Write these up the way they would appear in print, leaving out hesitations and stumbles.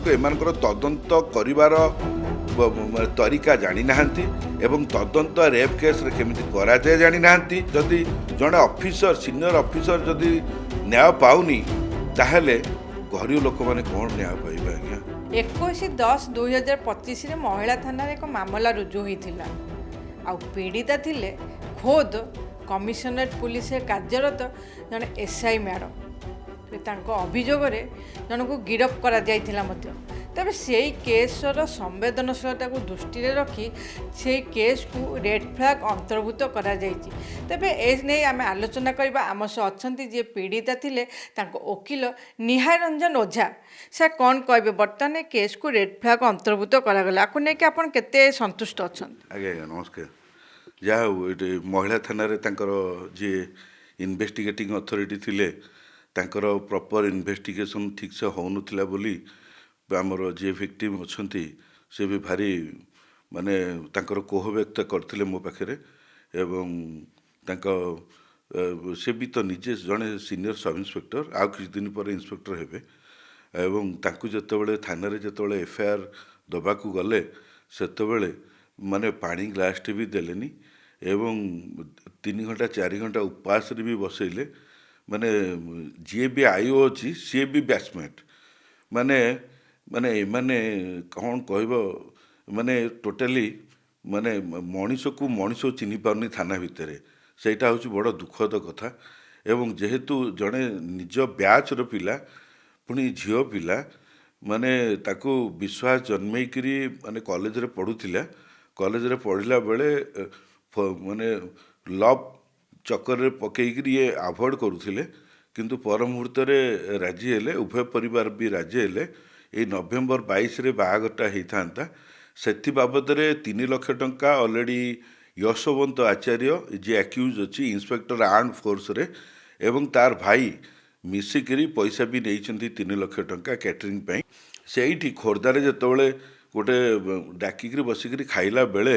ଏମାନଙ୍କୁ ଏମାନଙ୍କର ତଦନ୍ତ କରିବାର ତରିକା ଜାଣି ନାହାନ୍ତି ଏବଂ ତଦନ୍ତ ରେପ୍ କେସ୍ରେ କେମିତି କରାଯାଏ ଜାଣି ନାହାନ୍ତି। ଯଦି ଜଣେ ଅଫିସର ସିନିୟର ଅଫିସର ଯଦି ନ୍ୟାୟ ପାଉନି ତାହେଲେ ଗରିବ ଲୋକମାନେ କ'ଣ ନ୍ୟାୟ ପାଇବେ ଆଜ୍ଞା? 21/10/2025 ମହିଳା ଥାନାରେ ଏକ ମାମଲା ରୁଜୁ ହୋଇଥିଲା। ଆଉ ପୀଡ଼ିତା ଥିଲେ ଖୋଦ୍ କମିଶନରେଟ୍ ପୁଲିସରେ କାର୍ଯ୍ୟରତ ଜଣେ ଏସ୍ଆଇ ମ୍ୟାଡ଼ାମ୍। ତାଙ୍କ ଅଭିଯୋଗରେ ଜଣକୁ ଗିରଫ କରାଯାଇଥିଲା ମଧ୍ୟ। ତେବେ ସେଇ କେସ୍ର ସମ୍ବେଦନଶୀଳତାକୁ ଦୃଷ୍ଟିରେ ରଖି ସେଇ କେସ୍କୁ ରେଡ୍ ଫ୍ଲାଗ୍ ଅନ୍ତର୍ଭୁକ୍ତ କରାଯାଇଛି। ତେବେ ଏ ନେଇ ଆମେ ଆଲୋଚନା କରିବା। ଆମ ସହ ଅଛନ୍ତି ଯିଏ ପୀଡ଼ିତା ଥିଲେ ତାଙ୍କ ଓକିଲ ନିହାର ରଞ୍ଜନ ଓଝା। ସାର୍ କ'ଣ କହିବେ, ବର୍ତ୍ତମାନ ଏ କେସ୍କୁ ରେଡ୍ ଫ୍ଲାଗ୍ ଅନ୍ତର୍ଭୁକ୍ତ କରାଗଲା, ଆକୁ ନେଇକି ଆପଣ କେତେ ସନ୍ତୁଷ୍ଟ ଅଛନ୍ତି? ଆଜ୍ଞା ନମସ୍କାର। ଯାହା ହଉ ଏଠି ମହିଳା ଥାନାରେ ତାଙ୍କର ଯିଏ ଇନଭେଷ୍ଟିଗେଟିଂ ଅଥରିଟି ଥିଲେ ତାଙ୍କର ପ୍ରପର୍ ଇନଭେଷ୍ଟିଗେସନ୍ ଠିକ୍ସେ ହେଉନଥିଲା ବୋଲି ଆମର ଯିଏ ଭିକ୍ଟିମ୍ ଅଛନ୍ତି ସେ ବି ଭାରି ମାନେ ତାଙ୍କର କୋହ ବ୍ୟକ୍ତ କରିଥିଲେ ମୋ ପାଖରେ। ଏବଂ ତାଙ୍କ ସେ ବି ତ ନିଜେ ଜଣେ ସିନିୟର ସବ୍ ଇନ୍ସପେକ୍ଟର, ଆଉ କିଛି ଦିନ ପରେ ଇନ୍ସପେକ୍ଟର ହେବେ। ଏବଂ ତାଙ୍କୁ ଯେତେବେଳେ ଥାନାରେ ଯେତେବେଳେ ଏଫଆଇଆର୍ ଦେବାକୁ ଗଲେ ସେତେବେଳେ ମାନେ ପାଣି ଗ୍ଲାସ୍ଟେ ବି ଦେଲେନି ଏବଂ 3 ଘଣ୍ଟା 4 ଘଣ୍ଟା ଉପାସରେ ବି ବସେଇଲେ। ମାନେ ଯିଏ ବି ଆଇଓ ଅଛି ସିଏ ବି ବ୍ୟାଚମେଟ୍। ମାନେ ମାନେ ଏମାନେ କ'ଣ କହିବ, ମାନେ ଟୋଟାଲି ମାନେ ମଣିଷକୁ ମଣିଷ ଚିହ୍ନି ପାରୁନି ଥାନା ଭିତରେ। ସେଇଟା ହେଉଛି ବଡ଼ ଦୁଃଖଦ କଥା। ଏବଂ ଯେହେତୁ ଜଣେ ନିଜ ବ୍ୟାଚ୍ର ପିଲା ପୁଣି ଝିଅ ପିଲା, ମାନେ ତାକୁ ବିଶ୍ୱାସ ଜନ୍ମେଇକିରି ମାନେ କଲେଜରେ ପଢ଼ୁଥିଲା। କଲେଜରେ ପଢ଼ିଲା ବେଳେ ମାନେ ଲଭ୍ ଚକରରେ ପକେଇକିରି ଇଏ ଆଭଏଡ଼ କରୁଥିଲେ, କିନ୍ତୁ ପର ମୁହୂର୍ତ୍ତରେ ରାଜି ହେଲେ, ଉଭୟ ପରିବାର ବି ରାଜି ହେଲେ। ଏଇ ନଭେମ୍ବର 22ରେ ବାହାଘରଟା ହେଇଥାନ୍ତା। ସେଥି ବାବଦରେ 3 ଲକ୍ଷ ଟଙ୍କା ଅଲରେଡ଼ି ୟଶୋବନ୍ତ ଆଚାର୍ଯ୍ୟ ଯିଏ ଆକ୍ୟୁଜ୍ ଅଛି ଇନ୍ସପେକ୍ଟର ଆର୍ମ ଫୋର୍ସରେ ଏବଂ ତାର ଭାଇ ମିଶିକିରି ପଇସା ବି ନେଇଛନ୍ତି 3 ଲକ୍ଷ ଟଙ୍କା କ୍ୟାଟରିଂ ପାଇଁ। ସେଇଠି ଖୋର୍ଦ୍ଧାରେ ଯେତେବେଳେ ଗୋଟେ ଡାକିକିରି ବସିକିରି ଖାଇଲା ବେଳେ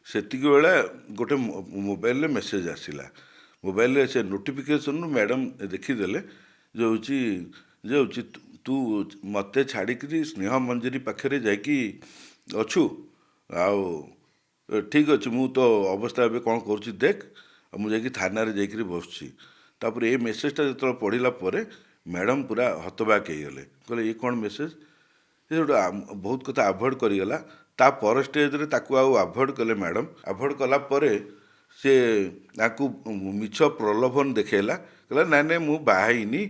ସେତିକି ବେଳେ ଗୋଟେ ମୋବାଇଲରେ ମେସେଜ୍ ଆସିଲା। ମୋବାଇଲରେ ସେ ନୋଟିଫିକେସନ୍ରୁ ମ୍ୟାଡ଼ାମ୍ ଦେଖିଦେଲେ ଯେ ହେଉଛି ତୁ ମୋତେ ଛାଡ଼ିକିରି ସ୍ନେହ ମଞ୍ଜରୀ ପାଖରେ ଯାଇକି ଅଛୁ, ଆଉ ଠିକ୍ ଅଛି ମୁଁ ତ ଅବସ୍ଥା ଏବେ କ'ଣ କରୁଛି ଦେଖ, ଆଉ ମୁଁ ଯାଇକି ଥାନାରେ ଯାଇକିରି ବସୁଛି। ତାପରେ ଏ ମେସେଜ୍ଟା ଯେତେବେଳେ ପଢ଼ିଲା ପରେ ମ୍ୟାଡ଼ାମ୍ ପୁରା ହତବାକ୍ ହେଇଗଲେ, କହିଲେ ଇଏ କ'ଣ ମେସେଜ୍। ସେ ଗୋଟେ ବହୁତ କଥା ଆଭଏଡ଼ କରିଗଲା। ତା ପର ଷ୍ଟେଜ୍ରେ ତାକୁ ଆଉ ଆଭଏଡ଼ କଲେ ମ୍ୟାଡ଼ାମ୍। ଆଭଏଡ଼ କଲା ପରେ ସେ ତାକୁ ମିଛ ପ୍ରଲୋଭନ ଦେଖେଇଲା, କହିଲା ନାଇଁ ନାଇଁ ମୁଁ ବାହା ହେଇନି,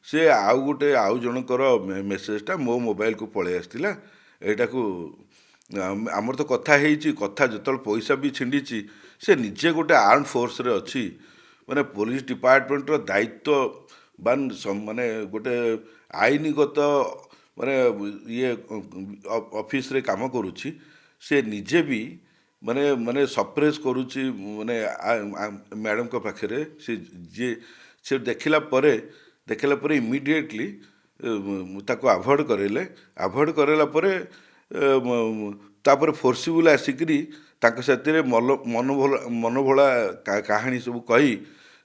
ସେ ଆଉ ଜଣଙ୍କର ମେସେଜ୍ଟା ମୋ ମୋବାଇଲକୁ ପଳେଇ ଆସିଥିଲା, ଏଇଟାକୁ ଆମର ତ କଥା ହେଇଛି, କଥା ଯେତେବେଳେ ପଇସା ବି ଛିଣ୍ଡିଛି, ସେ ନିଜେ ଗୋଟେ ଆର୍ମ ଫୋର୍ସରେ ଅଛି, ମାନେ ପୋଲିସ ଡିପାର୍ଟମେଣ୍ଟର ଦାୟିତ୍ୱବାନ ମାନେ ଗୋଟେ ଆଇନଗତ ମାନେ ଇଏ ଅଫିସରେ କାମ କରୁଛି। ସେ ନିଜେ ବି ମାନେ ମାନେ ସପ୍ରେସ୍ କରୁଛି ମାନେ ମ୍ୟାଡ଼ାମଙ୍କ ପାଖରେ। ସେ ଦେଖିଲା ପରେ ଇମିଡ଼ିଏଟଲି ତାକୁ ଆଭଏଡ଼ କରାଇଲେ। ଆଭଏଡ଼ କରାଇଲା ପରେ ତାପରେ ଫୋର୍ସିବୁଲ ଆସିକିରି ତାଙ୍କ ସାଥିରେ ମନଭୋଳା କାହାଣୀ ସବୁ କହି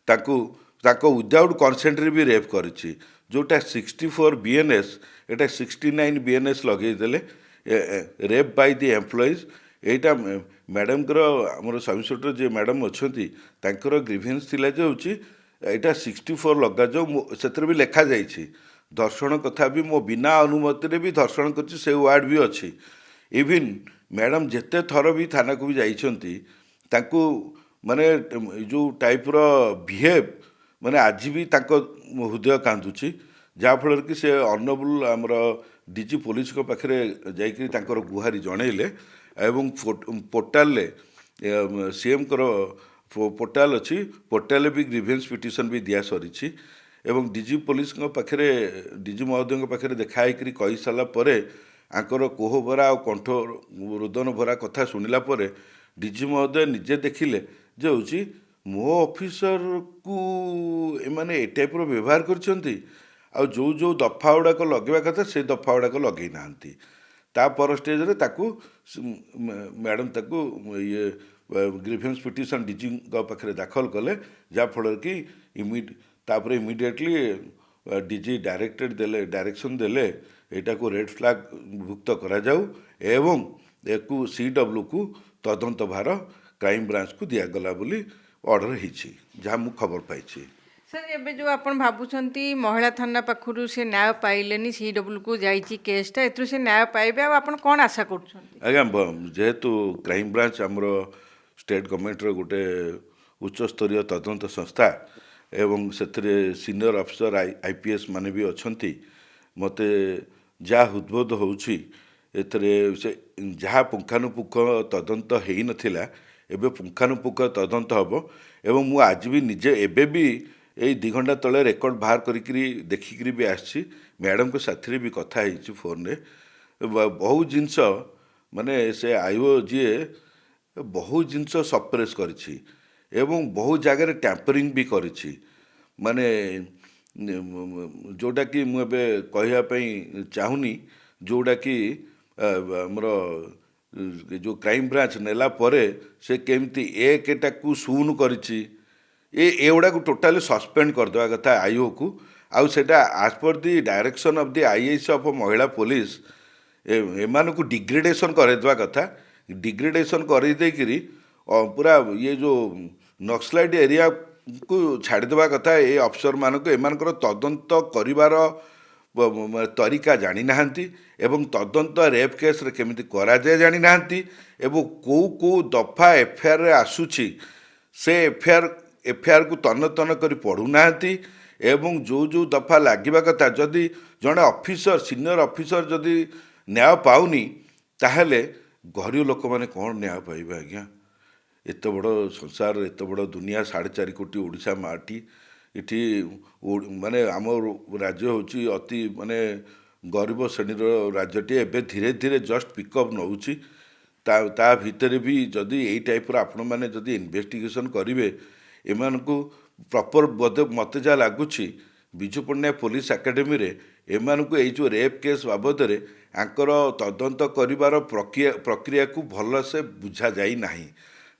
ତାଙ୍କ ୱିଦାଉଟ୍ କନସେଣ୍ଟରେ ବି ରେପ୍ କରିଛି। ଯେଉଁଟା 64 BNS ଏଇଟା 69 BNS ଲଗେଇଦେଲେ, ରେପ୍ ବାଇ ଦି ଏମ୍ପ୍ଲୟିଜ୍। ଏଇଟା ମ୍ୟାଡ଼ାମଙ୍କର ଆମର ସବ୍ ଇନ୍ସପେକ୍ଟର ଯିଏ ମ୍ୟାଡ଼ାମ୍ ଅଛନ୍ତି ତାଙ୍କର ଗ୍ରିଭେନ୍ସ ଥିଲା ଯେ ହେଉଛି ଏଇଟା 64 ଲଗାଯାଉ। ସେଥିରେ ବି ଲେଖାଯାଇଛି ଧର୍ଷଣ କଥା ବି ମୋ ବିନା ଅନୁମତିରେ ବି ଧର୍ଷଣ କରିଛି, ସେ ୱାର୍ଡ଼ ବି ଅଛି। ଇଭିନ୍ ମ୍ୟାଡ଼ାମ୍ ଯେତେ ଥର ବି ଥାନାକୁ ବି ଯାଇଛନ୍ତି ତାଙ୍କୁ ମାନେ ଯେଉଁ ଟାଇପ୍ର ବିହେଭ୍, ମାନେ ଆଜି ବି ତାଙ୍କ ହୃଦୟ କାନ୍ଦୁଛି। ଯାହାଫଳରେ କି ସେ ଅନରେବୁଲ୍ ଆମର ଡିଜି ପୋଲିସଙ୍କ ପାଖରେ ଯାଇକରି ତାଙ୍କର ଗୁହାରି ଜଣେଇଲେ ଏବଂ ପୋର୍ଟାଲରେ ସିଏମ୍ଙ୍କର ପୋର୍ଟାଲ ଅଛି, ପୋର୍ଟାଲରେ ବି ଗ୍ରିଭେନ୍ସ ପିଟିସନ୍ ବି ଦିଆ ସରିଛି। ଏବଂ ଡିଜି ପୋଲିସଙ୍କ ପାଖରେ ଡିଜି ମହୋଦୟଙ୍କ ପାଖରେ ଦେଖା ହେଇକରି କହିସାରିଲା ପରେ ଆଙ୍କର କୋହ ଭରା ଆଉ କଣ୍ଠ ରୋଦନ ଭରା କଥା ଶୁଣିଲା ପରେ ଡିଜି ମହୋଦୟ ନିଜେ ଦେଖିଲେ ଯେ ହେଉଛି ମୋ ଅଫିସରକୁ ଏମାନେ ଏ ଟାଇପ୍ର ବ୍ୟବହାର କରିଛନ୍ତି, ଆଉ ଯେଉଁ ଦଫା ଗୁଡ଼ାକ ଲଗେଇବା କଥା ସେ ଦଫା ଗୁଡ଼ାକ ଲଗେଇ ନାହାନ୍ତି। ତା ପର ଷ୍ଟେଜ୍ରେ ତାକୁ ମ୍ୟାଡ଼ାମ୍ ତାକୁ ଇଏ ଗ୍ରିଭେନ୍ସ ପିଟିସନ୍ ଡିଜିଙ୍କ ପାଖରେ ଦାଖଲ କଲେ, ଯାହାଫଳରେ କି ତାପରେ ଇମିଡ଼ିଏଟଲି ଡିଜି ଡାଇରେକ୍ଟେଡ଼ ଦେଲେ, ଡାଇରେକ୍ସନ୍ ଦେଲେ ଏଇଟାକୁ ରେଡ୍ ଫ୍ଲାଗ୍ ଭୁକ୍ତ କରାଯାଉ ଏବଂ ୟାକୁ CWକୁ ତଦନ୍ତ ଭାର କ୍ରାଇମବ୍ରାଞ୍ଚକୁ ଦିଆଗଲା ବୋଲି ଅର୍ଡ଼ର ହେଇଛି, ଯାହା ମୁଁ ଖବର ପାଇଛି। ସାର୍ ଏବେ ଯେଉଁ ଆପଣ ଭାବୁଛନ୍ତି ମହିଳା ଥାନା ପାଖରୁ ସେ ନ୍ୟାୟ ପାଇଲେନି, CWକୁ ଯାଇଛି କେସ୍ଟା, ଏଥିରୁ ସେ ନ୍ୟାୟ ପାଇବେ, ଆଉ ଆପଣ କ'ଣ ଆଶା କରୁଛନ୍ତି? ଆଜ୍ଞା ଯେହେତୁ କ୍ରାଇମବ୍ରାଞ୍ଚ ଆମର ଷ୍ଟେଟ୍ ଗଭର୍ଣ୍ଣମେଣ୍ଟର ଗୋଟେ ଉଚ୍ଚସ୍ତରୀୟ ତଦନ୍ତ ସଂସ୍ଥା ଏବଂ ସେଥିରେ ସିନିୟର ଅଫିସର IPS ମାନେ ବି ଅଛନ୍ତି, ମୋତେ ଯାହା ହୃଦବୋଧ ହେଉଛି ଏଥିରେ ସେ ଯାହା ପୁଙ୍ଖାନୁପୁଙ୍ଖ ତଦନ୍ତ ହେଇନଥିଲା ଏବେ ପୁଙ୍ଖାନୁପୁଙ୍ଖ ତଦନ୍ତ ହେବ ଏବଂ ମୁଁ ଆଜି ବି ନିଜେ ଏବେ ବି ଏଇ 2 ଘଣ୍ଟା ତଳେ ରେକର୍ଡ଼ ବାହାର କରିକିରି ଦେଖିକିରି ବି ଆସିଛି, ମ୍ୟାଡ଼ମଙ୍କ ସାଥିରେ ବି କଥା ହେଇଛି ଫୋନରେ। ବହୁ ଜିନିଷ ମାନେ ସେ IO ଯିଏ ବହୁ ଜିନିଷ ସପ୍ରେସ୍ କରିଛି ଏବଂ ବହୁ ଜାଗାରେ ଟ୍ୟାମ୍ପରିଂ ବି କରିଛି, ମାନେ ଯେଉଁଟାକି ମୁଁ ଏବେ କହିବା ପାଇଁ ଚାହୁଁନି, ଯେଉଁଟାକି ଆମର ଯେଉଁ କ୍ରାଇମବ୍ରାଞ୍ଚ ନେଲା ପରେ ସେ କେମିତି ଏଟାକୁ ଶୂନ କରିଛି, ଏଗୁଡ଼ାକୁ ଟୋଟାଲି ସସ୍ପେଣ୍ଡ କରିଦେବା କଥା IOକୁ, ଆଉ ସେଇଟା ଆଜ୍ per the direction of the IAS of ମହିଳା ପୋଲିସ ଏମାନଙ୍କୁ ଡିଗ୍ରେଡେସନ୍ କରାଇଦେବା କଥା, ଡିଗ୍ରେଡେସନ୍ କରିଦେଇକିରି ପୁରା ଇଏ ଯେଉଁ ନକ୍ସଲାଇଟ୍ ଏରିଆକୁ ଛାଡ଼ିଦେବା କଥା ଏ ଅଫିସରମାନଙ୍କୁ। ଏମାନଙ୍କର ତଦନ୍ତ କରିବାର ତରିକା ଜାଣିନାହାନ୍ତି ଏବଂ ତଦନ୍ତ ରେପ୍ କେସ୍ରେ କେମିତି କରାଯାଏ ଜାଣିନାହାନ୍ତି ଏବଂ କେଉଁ ଦଫା FIRରେ ଆସୁଛି ସେ FIRକୁ ତନ୍ନ କରି ପଢ଼ୁନାହାନ୍ତି ଏବଂ ଯେଉଁ ଦଫା ଲାଗିବା କଥା, ଯଦି ଜଣେ ଅଫିସର ସିନିୟର ଅଫିସର ଯଦି ନ୍ୟାୟ ପାଉନି ତାହେଲେ ଗରିବ ଲୋକମାନେ କ'ଣ ନ୍ୟାୟ ପାଇବେ ଆଜ୍ଞା? ଏତେ ବଡ଼ ସଂସାର, ଏତେ ବଡ଼ ଦୁନିଆ, 4.5 କୋଟି ଓଡ଼ିଶା ମାଟି, ଏଠି ମାନେ ଆମ ରାଜ୍ୟ ହେଉଛି ଅତି ମାନେ ଗରିବ ଶ୍ରେଣୀର ରାଜ୍ୟଟିଏ, ଏବେ ଧୀରେ ଧୀରେ ଜଷ୍ଟ ପିକଅପ୍ ନେଉଛି। ତା ଭିତରେ ବି ଯଦି ଏଇ ଟାଇପ୍ର ଆପଣମାନେ ଯଦି ଇନଭେଷ୍ଟିଗେସନ୍ କରିବେ, ଏମାନଙ୍କୁ ପ୍ରପର୍ ମୋତେ ଯାହା ଲାଗୁଛି ବିଜୁ ପଟ୍ଟନାୟକ ପୋଲିସ ଏକାଡେମୀରେ ଏମାନଙ୍କୁ ଏଇ ଯେଉଁ ରେପ୍ କେସ୍ ବାବଦରେ ଆଙ୍କର ତଦନ୍ତ କରିବାର ପ୍ରକ୍ରିୟାକୁ ଭଲସେ ବୁଝାଯାଇ ନାହିଁ,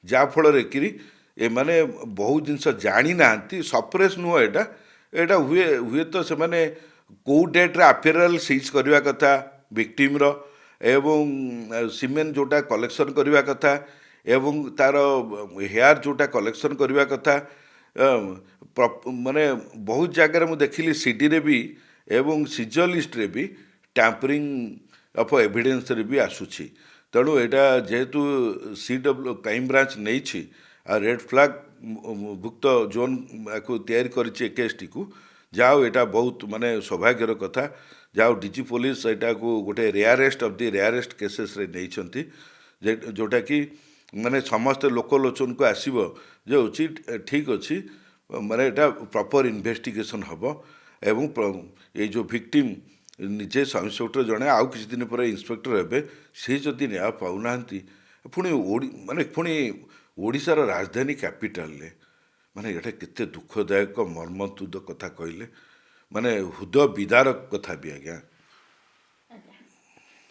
ଯାହାଫଳରେ କି ଏମାନେ ବହୁ ଜିନିଷ ଜାଣିନାହାନ୍ତି। ସପ୍ରେସ୍ ନୁହଁ, ଏଇଟା ହୁଏତ ସେମାନେ କେଉଁ ଡେଟ୍ରେ ଆପେରାଲ୍ ସିଜ୍ କରିବା କଥା ଭିକ୍ଟିମ୍ର ଏବଂ ସିମେନ୍ ଯେଉଁଟା କଲେକ୍ସନ୍ କରିବା କଥା ଏବଂ ତାର ହେୟାର ଯେଉଁଟା କଲେକ୍ସନ୍ କରିବା କଥା, ମାନେ ବହୁତ ଜାଗାରେ ମୁଁ ଦେଖିଲି CDରେ ବି ଏବଂ ସିଜର ଲିଷ୍ଟରେ ବି ଟ୍ୟାମ୍ପରିଂ ଅଫ୍ ଏଭିଡେନ୍ସରେ ବି ଆସୁଛି। ତେଣୁ ଏଇଟା ଯେହେତୁ କ୍ରାଇମବ୍ରାଞ୍ଚ ନେଇଛି ଆଉ ରେଡ୍ ଫ୍ଲାଗ୍ ଭୁକ୍ତ ଜୋନ୍ ୟାକୁ ତିଆରି କରିଛି ଏ କେସ୍ଟିକୁ, ଯାହା ହଉ ଏଇଟା ବହୁତ ମାନେ ସୌଭାଗ୍ୟର କଥା, ଯାହା ହଉ DG ପୋଲିସ ଏଇଟାକୁ ଗୋଟେ ରେୟାରେଷ୍ଟ ଅଫ୍ ଦି ରେୟାରେଷ୍ଟ କେସେସ୍ରେ ନେଇଛନ୍ତି, ଯେଉଁଟାକି ମାନେ ସମସ୍ତେ ଲୋକଲୋଚନକୁ ଆସିବ ଯେ ହେଉଛି ଠିକ୍ ଅଛି, ମାନେ ଏଇଟା ପ୍ରପର୍ ଇନଭେଷ୍ଟିଗେସନ୍ ହେବ ଏବଂ ଏଇ ଯେଉଁ ଭିକ୍ଟିମ୍ ନିଜେ ସବ୍ ଇନ୍ସପେକ୍ଟର ଜଣେ ଆଉ କିଛି ଦିନ ପରେ ଇନ୍ସପେକ୍ଟର ହେବେ, ସେ ଯଦି ନ୍ୟାୟ ପାଉନାହାନ୍ତି ପୁଣି ଓଡ଼ିଶାର ରାଜଧାନୀ କ୍ୟାପିଟାଲରେ, ମାନେ ଏଇଟା କେତେ ଦୁଃଖଦାୟକ ମର୍ମନ୍ତୁଦ କଥା କହିଲେ, ମାନେ ହୃଦୟ ବିଦାରକ କଥା ବି ଆଜ୍ଞା।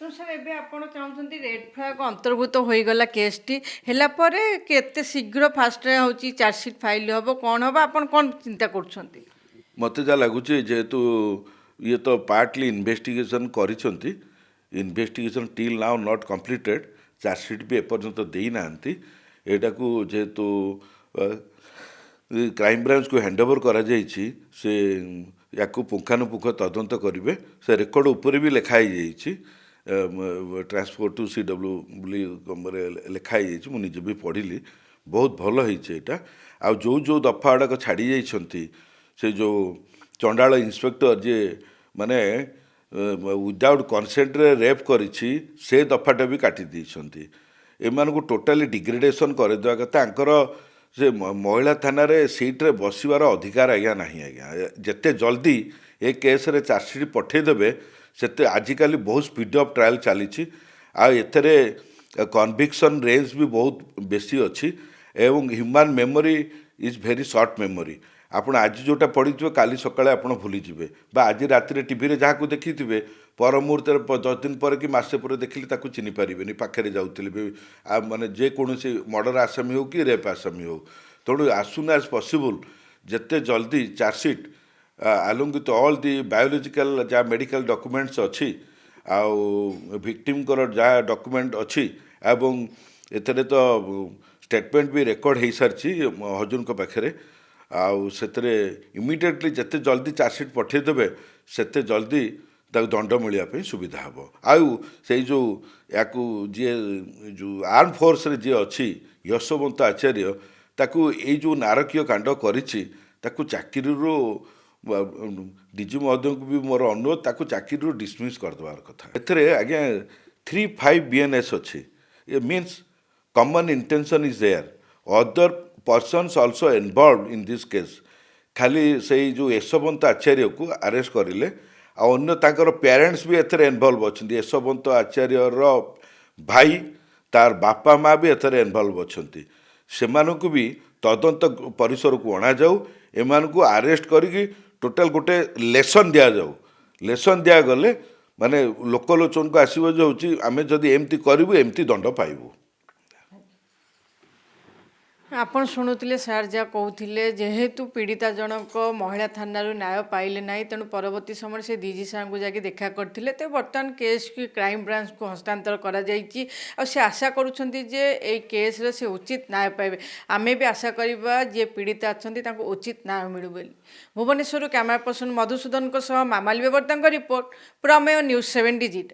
ତ ସାର୍ ଏବେ ଆପଣ ଚାହୁଁଛନ୍ତି ରେଡ୍ ଫ୍ଲାଗ୍ ଅନ୍ତର୍ଭୁକ୍ତ ହୋଇଗଲା କେସ୍ଟି ହେଲା ପରେ କେତେ ଶୀଘ୍ର ଫାଷ୍ଟରେ ହେଉଛି ଚାର୍ଜସିଟ୍ ଫାଇଲ୍ ହେବ, କ'ଣ ହେବ, ଆପଣ କ'ଣ ଚିନ୍ତା କରୁଛନ୍ତି? ମୋତେ ଯାହା ଲାଗୁଛି ଯେହେତୁ ଇଏ ତ ପାର୍ଟଲି ଇନଭେଷ୍ଟିଗେସନ୍ କରିଛନ୍ତି, investigation till now not completed, charge sheet ବି ଏପର୍ଯ୍ୟନ୍ତ ଦେଇନାହାନ୍ତି, ଏଇଟାକୁ ଯେହେତୁ କ୍ରାଇମବ୍ରାଞ୍ଚକୁ ହ୍ୟାଣ୍ଡଓଭର କରାଯାଇଛି, ସେ ୟାକୁ ପୁଙ୍ଖାନୁପୁଙ୍ଖ ତଦନ୍ତ କରିବେ। ସେ ରେକର୍ଡ଼ ଉପରେ ବି ଲେଖା ହେଇଯାଇଛି, ଟ୍ରାନ୍ସପୋର୍ଟ ଟୁ CW ବୋଲି ଲେଖା ହେଇଯାଇଛି, ମୁଁ ନିଜେ ବି ପଢ଼ିଲି, ବହୁତ ଭଲ ହେଇଛି ଏଇଟା। ଆଉ ଯେଉଁ ଦଫା ଗୁଡ଼ାକ ଛାଡ଼ି ଯାଇଛନ୍ତି, ସେ ଯେଉଁ ଚଣ୍ଡାଳ ଇନ୍ସପେକ୍ଟର ଯିଏ ମାନେ ୱିଦାଉଟ୍ କନସେଣ୍ଟରେ ରେପ୍ କରିଛି, ସେ ଦଫାଟା ବି କାଟି ଦେଇଛନ୍ତି। ଏମାନଙ୍କୁ ଟୋଟାଲି ଡିଗ୍ରେଡେସନ୍ କରିଦେବା କଥା, ତାଙ୍କର ସେ ମହିଳା ଥାନାରେ ସିଟ୍ରେ ବସିବାର ଅଧିକାର ଆଜ୍ଞା ନାହିଁ ଆଜ୍ଞା। ଯେତେ ଜଲ୍ଦି ଏ କେସ୍ରେ ଚାର୍ଜସିଟ୍ ପଠାଇଦେବେ ସେତେ, ଆଜିକାଲି ବହୁତ ସ୍ପିଡ୍ ଅଫ୍ ଟ୍ରାଏଲ୍ ଚାଲିଛି ଆଉ ଏଥିରେ କନଭିକ୍ସନ୍ ରେଞ୍ଜ ବି ବହୁତ ବେଶୀ ଅଛି ଏବଂ human memory is very short memory. ଆପଣ ଆଜି ଯେଉଁଟା ପଢ଼ିଥିବେ କାଲି ସକାଳେ ଆପଣ ଭୁଲିଯିବେ, ବା ଆଜି ରାତିରେ ଟିଭିରେ ଯାହାକୁ ଦେଖିଥିବେ ପର ମୁହୂର୍ତ୍ତରେ 10 ଦିନ ପରେ କି ମାସେ ପରେ ଦେଖିଲେ ତାକୁ ଚିହ୍ନି ପାରିବେନି, ପାଖରେ ଯାଉଥିଲେ ବି, ମାନେ ଯେକୌଣସି ମର୍ଡ଼ର ଆସାମୀ ହେଉ କି ରେପ୍ ଆସାମୀ ହେଉ। ତେଣୁ ଆଜ୍ ସୁନ୍ ଆଜ୍ ପସିବୁଲ୍ ଯେତେ ଜଲ୍ଦି charge sheet along with all the biological ଯାହା ମେଡ଼ିକାଲ ଡକୁମେଣ୍ଟସ୍ ଅଛି ଆଉ ଭିକ୍ଟିମଙ୍କର ଯାହା ଡକୁମେଣ୍ଟ ଅଛି ଏବଂ ଏଥିରେ ତ ଷ୍ଟେଟମେଣ୍ଟ ବି ରେକର୍ଡ଼ ହେଇସାରିଛି ହଜୁରଙ୍କ ପାଖରେ ଆଉ ସେଥିରେ ଇମିଡ଼ିଏଟଲି ଯେତେ ଜଲ୍ଦି ଚାର୍ଜସିଟ୍ ପଠାଇଦେବେ ସେତେ ଜଲ୍ଦି ତାକୁ ଦଣ୍ଡ ମିଳିବା ପାଇଁ ସୁବିଧା ହେବ ଆଉ ସେଇ ଯେଉଁ ୟାକୁ ଯିଏ ଯେଉଁ ଆର୍ମ ଫୋର୍ସରେ ଯିଏ ଅଛି ଯଶୋବନ୍ତ ଆଚାର୍ଯ୍ୟ ତାକୁ ଏଇ ଯେଉଁ ନାରକୀୟ କାଣ୍ଡ କରିଛି ତାକୁ ଚାକିରିରୁ ଡିଜି ମହୋଦୟଙ୍କୁ ବି ମୋର ଅନୁରୋଧ ତାକୁ ଚାକିରିରୁ ଡିସମିସ୍ କରିଦେବାର କଥା ଏଥିରେ ଆଜ୍ଞା 3(5) BNS ଅଛି ଏ means common intention is there other persons also involved in this case ଖାଲି ସେଇ ଯେଉଁ ଯଶୋବନ୍ତ ଆଚାର୍ଯ୍ୟକୁ ଆରେଷ୍ଟ କରିଲେ ଆଉ ଅନ୍ୟ ତାଙ୍କର ପ୍ୟାରେଣ୍ଟସ୍ ବି ଏଥିରେ ଇନଭଲ୍ଭ ଅଛନ୍ତି ଯଶୋବନ୍ତ ଆଚାର୍ଯ୍ୟର ଭାଇ ତାର ବାପା ମା ବି ଏଥିରେ ଇନଭଲ୍ଭ ଅଛନ୍ତି ସେମାନଙ୍କୁ ବି ତଦନ୍ତ ପରିସରକୁ ଅଣାଯାଉ ଏମାନଙ୍କୁ ଆରେଷ୍ଟ କରିକି ଟୋଟାଲ ଗୋଟେ ଲେସନ୍ ଦିଆଯାଉ ଲେସନ୍ ଦିଆଗଲେ ମାନେ ଲୋକଲୋଚନକୁ ଆସିବ ଯେ ହେଉଛି ଆମେ ଯଦି ଏମିତି କରିବୁ ଏମିତି ଦଣ୍ଡ ପାଇବୁ ଆପଣ ଶୁଣୁଥିଲେ ସାର୍ ଯାହା କହୁଥିଲେ ଯେହେତୁ ପୀଡ଼ିତା ଜଣକ ମହିଳା ଥାନାରୁ ନ୍ୟାୟ ପାଇଲେ ନାହିଁ ତେଣୁ ପରବର୍ତ୍ତୀ ସମୟରେ ସେ ଡିଜି ସାର୍ଙ୍କୁ ଯାଇକି ଦେଖା କରିଥିଲେ ତେବେ ବର୍ତ୍ତମାନ କେସ୍କୁ କ୍ରାଇମ୍ ବ୍ରାଞ୍ଚକୁ ହସ୍ତାନ୍ତର କରାଯାଇଛି ଆଉ ସେ ଆଶା କରୁଛନ୍ତି ଯେ ଏଇ କେସ୍ରେ ସେ ଉଚିତ ନ୍ୟାୟ ପାଇବେ ଆମେ ବି ଆଶା କରିବା ଯିଏ ପୀଡ଼ିତା ଅଛନ୍ତି ତାଙ୍କୁ ଉଚିତ ନ୍ୟାୟ ମିଳୁ ବୋଲି ଭୁବନେଶ୍ୱରରୁ କ୍ୟାମେରା ପର୍ସନ ମଧୁସୂଦନଙ୍କ ସହ ମାମାଲି ବେବର୍ତ୍ତାଙ୍କ ରିପୋର୍ଟ ପ୍ରମେୟ ନ୍ୟୁଜ୍ 7 ଡିଜିଟ୍